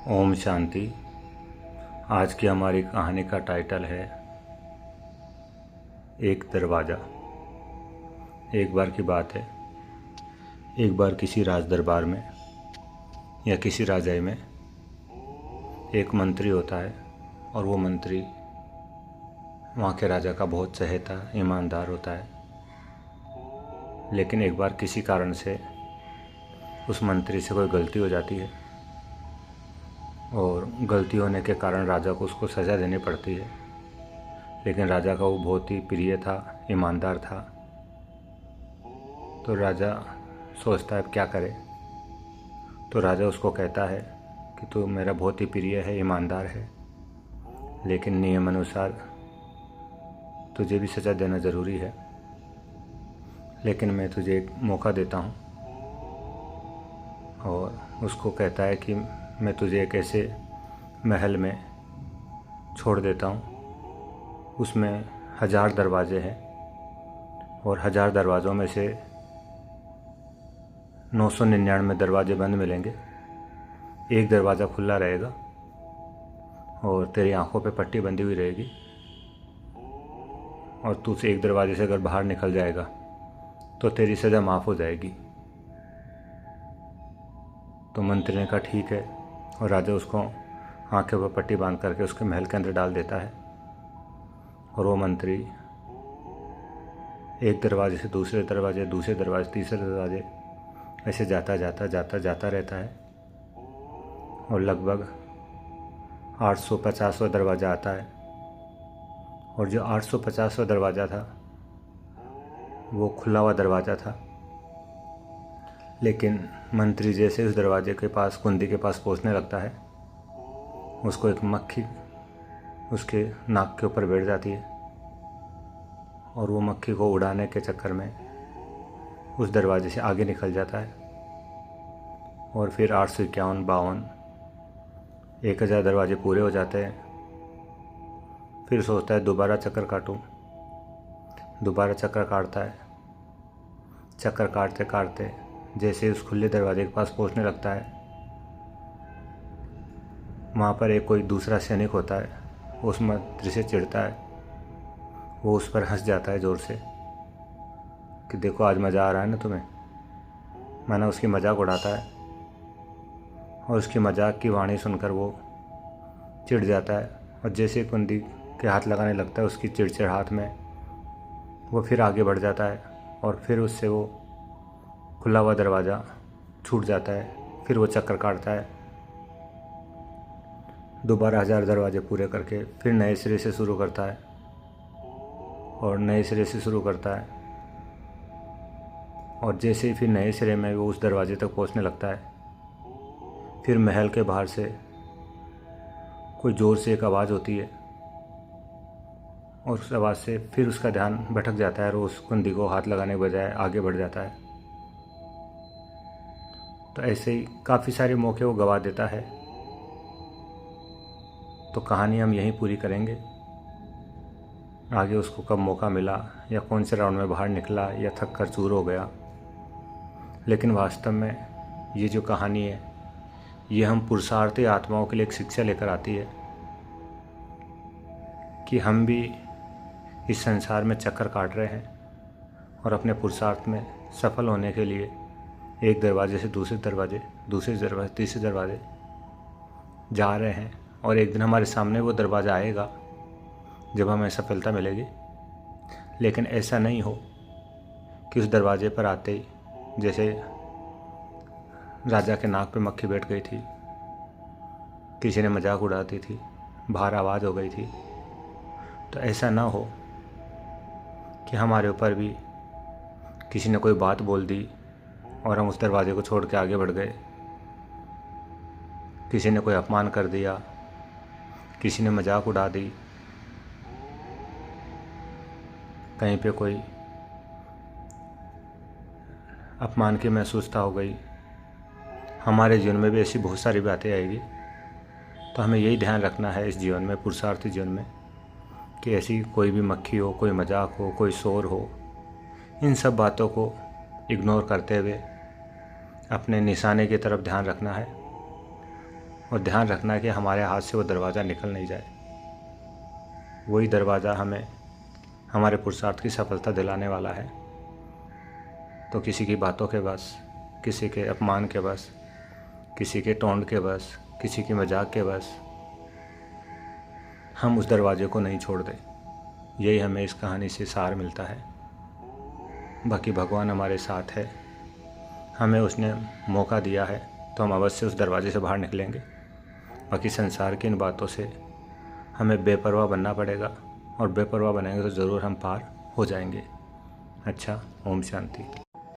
ओम शांति। आज की हमारी कहानी का टाइटल है एक दरवाज़ा। एक बार की बात है, एक बार किसी राज दरबार में या किसी राजाई में एक मंत्री होता है और वो मंत्री वहाँ के राजा का बहुत चहेता ईमानदार होता है। लेकिन एक बार किसी कारण से उस मंत्री से कोई गलती हो जाती है और गलती होने के कारण राजा को उसको सज़ा देनी पड़ती है। लेकिन राजा का वो बहुत ही प्रिय था, ईमानदार था। तो राजा सोचता है अब क्या करे। तो राजा उसको कहता है कि तू मेरा बहुत ही प्रिय है, ईमानदार है, लेकिन नियम अनुसार तुझे भी सज़ा देना ज़रूरी है। लेकिन मैं तुझे एक मौका देता हूँ। और उसको कहता है कि मैं तुझे एक ऐसे महल में छोड़ देता हूँ, उसमें 1000 दरवाजे हैं और 1000 दरवाज़ों में से 999 दरवाजे बंद मिलेंगे। एक दरवाज़ा खुला रहेगा और तेरी आंखों पे पट्टी बंधी हुई रहेगी और तू से एक दरवाजे से अगर बाहर निकल जाएगा तो तेरी सज़ा माफ़ हो जाएगी। तो मंत्री ने कहा ठीक है, और राजा उसको आंखें पर पट्टी बांध करके उसके महल के अंदर डाल देता है। और वो मंत्री एक दरवाजे से दूसरे दरवाजे, दूसरे दरवाजे, तीसरे दरवाजे, ऐसे जाता रहता है और लगभग 850वां दरवाज़ा आता है। और जो 850वां दरवाज़ा था वो खुला हुआ दरवाज़ा था। लेकिन मंत्री जैसे उस दरवाजे के पास, कुंडी के पास पहुंचने लगता है, उसको एक मक्खी उसके नाक के ऊपर बैठ जाती है और वो मक्खी को उड़ाने के चक्कर में उस दरवाजे से आगे निकल जाता है। और फिर 851, 52, 1000 दरवाजे पूरे हो जाते हैं। फिर सोचता है दोबारा चक्कर काटूं। दोबारा चक्कर काटता है। चक्कर काटते काटते जैसे उस खुले दरवाजे के पास पहुंचने लगता है, वहाँ पर एक कोई दूसरा सैनिक होता है। उस मंत्री से चिढ़ता है। वो उस पर हंस जाता है ज़ोर से कि देखो आज मज़ा आ रहा है ना तुम्हें। माना उसकी मजाक उड़ाता है और उसकी मजाक की वाणी सुनकर वो चिढ़ जाता है और जैसे कुंडी के हाथ लगाने लगता है उसकी चिड़चिड़ाहट में वो फिर आगे बढ़ जाता है और फिर उससे वो खुला हुआ दरवाज़ा छूट जाता है। फिर वो चक्कर काटता है, दोबारा 1000 दरवाजे पूरे करके फिर नए सिरे से शुरू करता है और नए सिरे से शुरू करता है। और जैसे ही फिर नए सिरे में वो उस दरवाजे तक पहुंचने लगता है, फिर महल के बाहर से कोई ज़ोर से एक आवाज़ होती है और उस आवाज़ से फिर उसका ध्यान भटक जाता है और उस कुंडी को हाथ लगाने के बजाय आगे बढ़ जाता है। तो ऐसे ही काफ़ी सारे मौके वो गवा देता है। तो कहानी हम यहीं पूरी करेंगे। आगे उसको कब मौका मिला या कौन से राउंड में बाहर निकला या थक कर चूर हो गया। लेकिन वास्तव में ये जो कहानी है ये हम पुरुषार्थी आत्माओं के लिए एक शिक्षा लेकर आती है कि हम भी इस संसार में चक्कर काट रहे हैं और अपने पुरुषार्थ में सफल होने के लिए एक दरवाजे से दूसरे दरवाजे, दूसरे दरवाजे, तीसरे दरवाजे जा रहे हैं। और एक दिन हमारे सामने वो दरवाज़ा आएगा जब हमें सफलता मिलेगी। लेकिन ऐसा नहीं हो कि उस दरवाजे पर आते ही, जैसे राजा के नाक पे मक्खी बैठ गई थी, किसी ने मजाक उड़ाती थी, बाहर आवाज़ हो गई थी, तो ऐसा ना हो कि हमारे ऊपर भी किसी ने कोई बात बोल दी और हम उस दरवाजे को छोड़ के आगे बढ़ गए। किसी ने कोई अपमान कर दिया, किसी ने मजाक उड़ा दी, कहीं पे कोई अपमान की महसूसता हो गई। हमारे जीवन में भी ऐसी बहुत सारी बातें आएगी। तो हमें यही ध्यान रखना है इस जीवन में, पुरुषार्थी जीवन में, कि ऐसी कोई भी मक्खी हो, कोई मजाक हो, कोई शोर हो, इन सब बातों को इग्नोर करते हुए अपने निशाने की तरफ ध्यान रखना है और ध्यान रखना है कि हमारे हाथ से वो दरवाज़ा निकल नहीं जाए। वही दरवाज़ा हमें हमारे पुरुषार्थ की सफलता दिलाने वाला है। तो किसी की बातों के बस, किसी के अपमान के बस, किसी के टोंट के बस, किसी की मजाक के बस हम उस दरवाजे को नहीं छोड़ दें। यही हमें इस कहानी से सार मिलता है। बाकी भगवान हमारे साथ है, हमें उसने मौका दिया है तो हम अवश्य उस दरवाजे से बाहर निकलेंगे। बाकी संसार की इन बातों से हमें बेपरवाह बनना पड़ेगा, और बेपरवाह बनेंगे तो ज़रूर हम पार हो जाएंगे। अच्छा, ओम शांति।